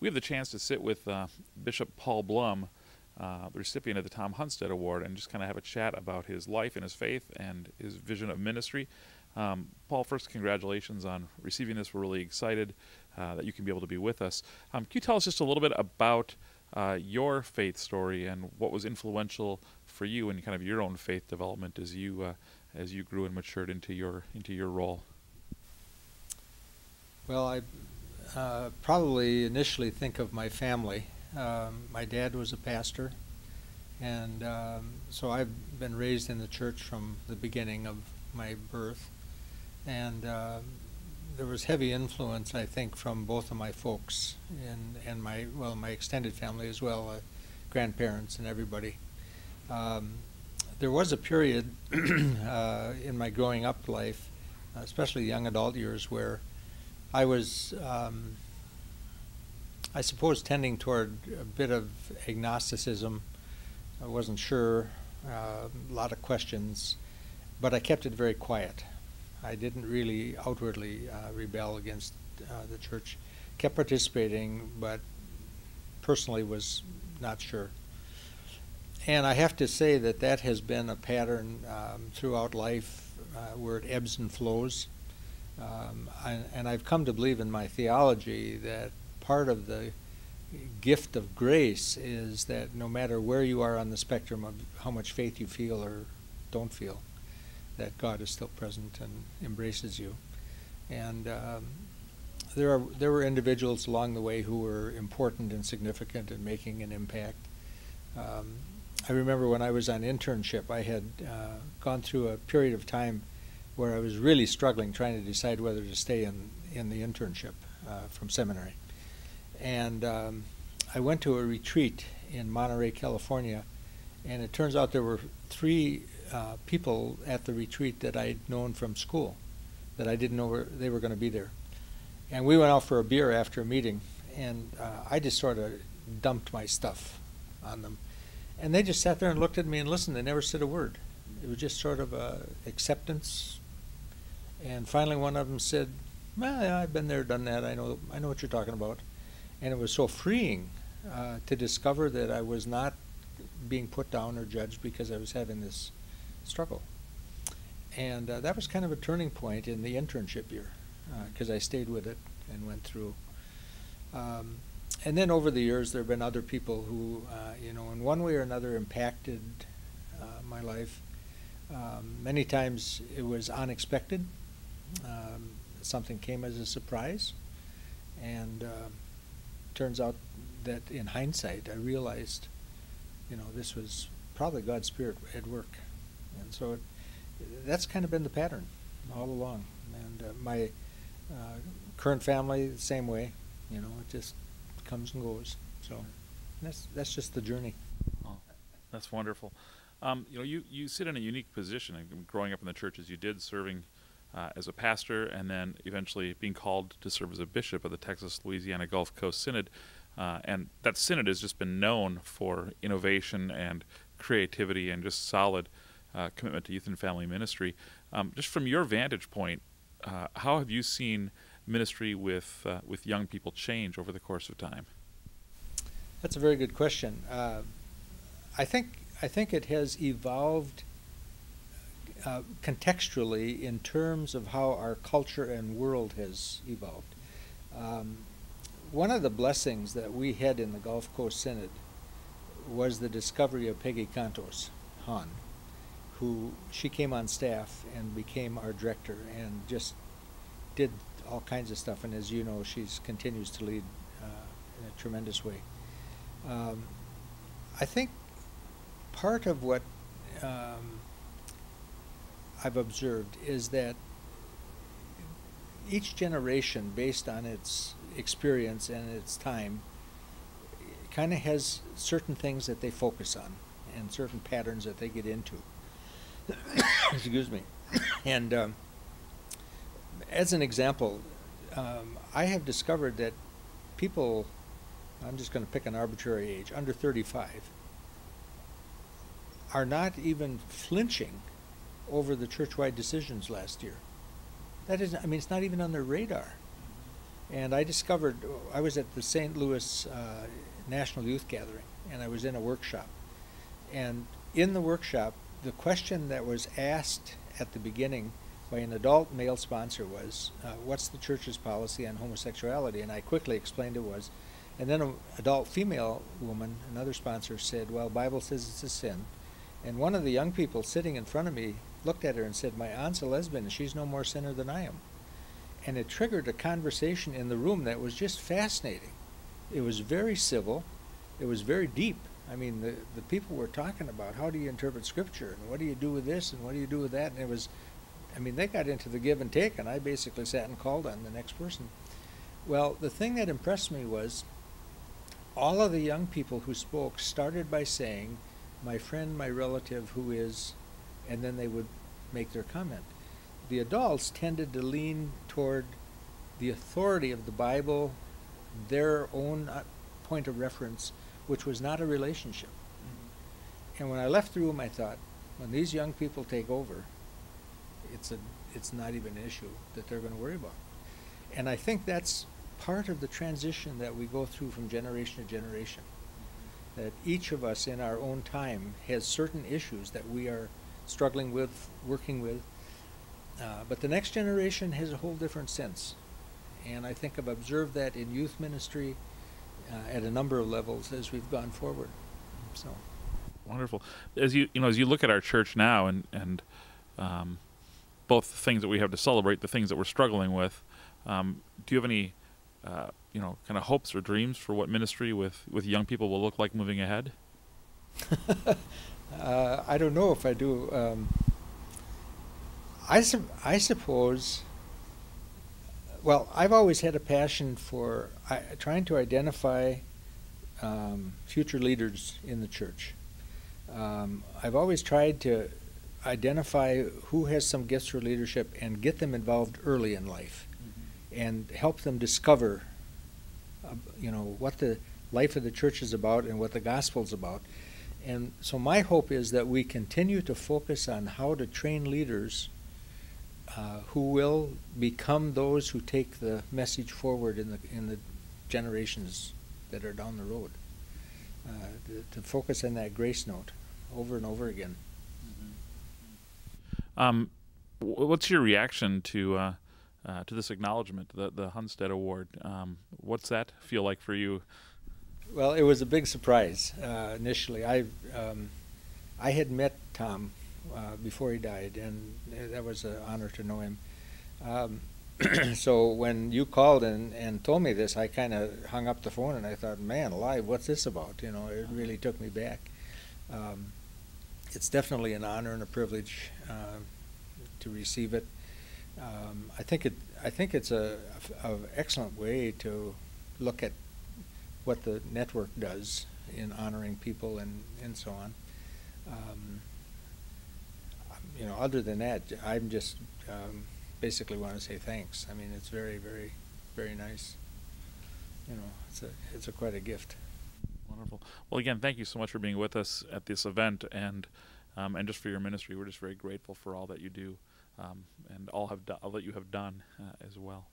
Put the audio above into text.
we have the chance to sit with Bishop Paul Blom, the recipient of the Tom Hunstad Award, and just kind of have a chat about his life and his faith and his vision of ministry. Paul, first, congratulations on receiving this. We're really excited that you can be able to be with us. Can you tell us just a little bit about your faith story and what was influential for you in kind of your own faith development as you grew and matured into your role? Well, I probably initially think of my family. My dad was a pastor, and so I've been raised in the church from the beginning of my birth, and there was heavy influence, I think, from both of my folks and my extended family as well, grandparents and everybody. There was a period in my growing up life, especially young adult years, where I was, I suppose, tending toward a bit of agnosticism. I wasn't sure, a lot of questions, but I kept it very quiet. I didn't really outwardly rebel against the church. Kept participating, but personally was not sure. And I have to say that that has been a pattern throughout life where it ebbs and flows. And I've come to believe in my theology that part of the gift of grace is that no matter where you are on the spectrum of how much faith you feel or don't feel, that God is still present and embraces you. And there were individuals along the way who were important and significant and making an impact. I remember when I was on internship, I had gone through a period of time where I was really struggling trying to decide whether to stay in the internship from seminary. And I went to a retreat in Monterey, California, and it turns out there were three people at the retreat that I'd known from school that I didn't know they were going to be there. And we went out for a beer after a meeting, and I just sort of dumped my stuff on them. And they just sat there and looked at me and listened. They never said a word. It was just sort of acceptance. And finally one of them said, well, yeah, I've been there, done that. I know what you're talking about. And it was so freeing to discover that I was not being put down or judged because I was having this struggle. And that was kind of a turning point in the internship year because I stayed with it and went through. And then over the years, there have been other people who, in one way or another impacted my life. Many times it was unexpected. Something came as a surprise. And turns out that in hindsight, I realized, this was probably God's Spirit at work. And so that's kind of been the pattern all along. And my current family, the same way, it just comes and goes. So that's just the journey. Oh, that's wonderful. You sit in a unique position, growing up in the church as you did, serving as a pastor, and then eventually being called to serve as a bishop of the Texas-Louisiana Gulf Coast Synod. And that synod has just been known for innovation and creativity and just solid commitment to youth and family ministry. Just from your vantage point, how have you seen ministry with young people change over the course of time? That's a very good question. I think it has evolved contextually in terms of how our culture and world has evolved. One of the blessings that we had in the Gulf Coast Synod was the discovery of Peggy Cantos Hahn, who she came on staff and became our director and just did all kinds of stuff. And as you know, she continues to lead in a tremendous way. I think part of what I've observed is that each generation, based on its experience and its time, kind of has certain things that they focus on and certain patterns that they get into. Excuse me. And as an example, I have discovered that people, I'm just going to pick an arbitrary age, under 35, are not even flinching over the church-wide decisions last year. That is, it's not even on their radar. And I discovered, I was at the St. Louis National Youth Gathering, and I was in a workshop. And in the workshop, the question that was asked at the beginning by an adult male sponsor was, what's the church's policy on homosexuality? And I quickly explained it was. And then an adult female woman, another sponsor, said, well, Bible says it's a sin. And one of the young people sitting in front of me looked at her and said, my aunt's a lesbian and she's no more sinner than I am. And it triggered a conversation in the room that was just fascinating. It was very civil. It was very deep. I mean, the people were talking about how do you interpret Scripture and what do you do with this and what do you do with that. And it was, I mean, they got into the give and take, and I basically sat and called on the next person. Well, the thing that impressed me was all of the young people who spoke started by saying, my friend, my relative, who is, and then they would make their comment. The adults tended to lean toward the authority of the Bible, their own point of reference, which was not a relationship. Mm-hmm. And when I left the room, I thought, when these young people take over, it's not even an issue that they're going to worry about. And I think that's part of the transition that we go through from generation to generation. That each of us in our own time has certain issues that we are struggling with, working with, but the next generation has a whole different sense. And I think I've observed that in youth ministry at a number of levels as we've gone forward. So wonderful. As you look at our church now, and both the things that we have to celebrate, the things that we're struggling with, do you have any kind of hopes or dreams for what ministry with young people will look like moving ahead? I don't know if I do. I suppose, well, I've always had a passion for trying to identify future leaders in the church. I've always tried to identify who has some gifts for leadership and get them involved early in life, mm-hmm. and help them discover what the life of the church is about and what the gospel's about. And so my hope is that we continue to focus on how to train leaders who will become those who take the message forward in the generations that are down the road. To focus on that grace note over and over again. Mm-hmm. What's your reaction to this acknowledgement, the Hunstad Award? What's that feel like for you? Well, it was a big surprise initially. I had met Tom before he died, and that was an honor to know him. So when you called and told me this, I kind of hung up the phone and I thought, man alive, what's this about? It really took me back. It's definitely an honor and a privilege to receive it. I think it's a excellent way to look at what the network does in honoring people and so on. Other than that, I'm just basically want to say thanks. I mean, it's very, very, very nice. It's quite a gift. Wonderful. Well, again, thank you so much for being with us at this event, and just for your ministry. We're just very grateful for all that you do, and all that you have done as well.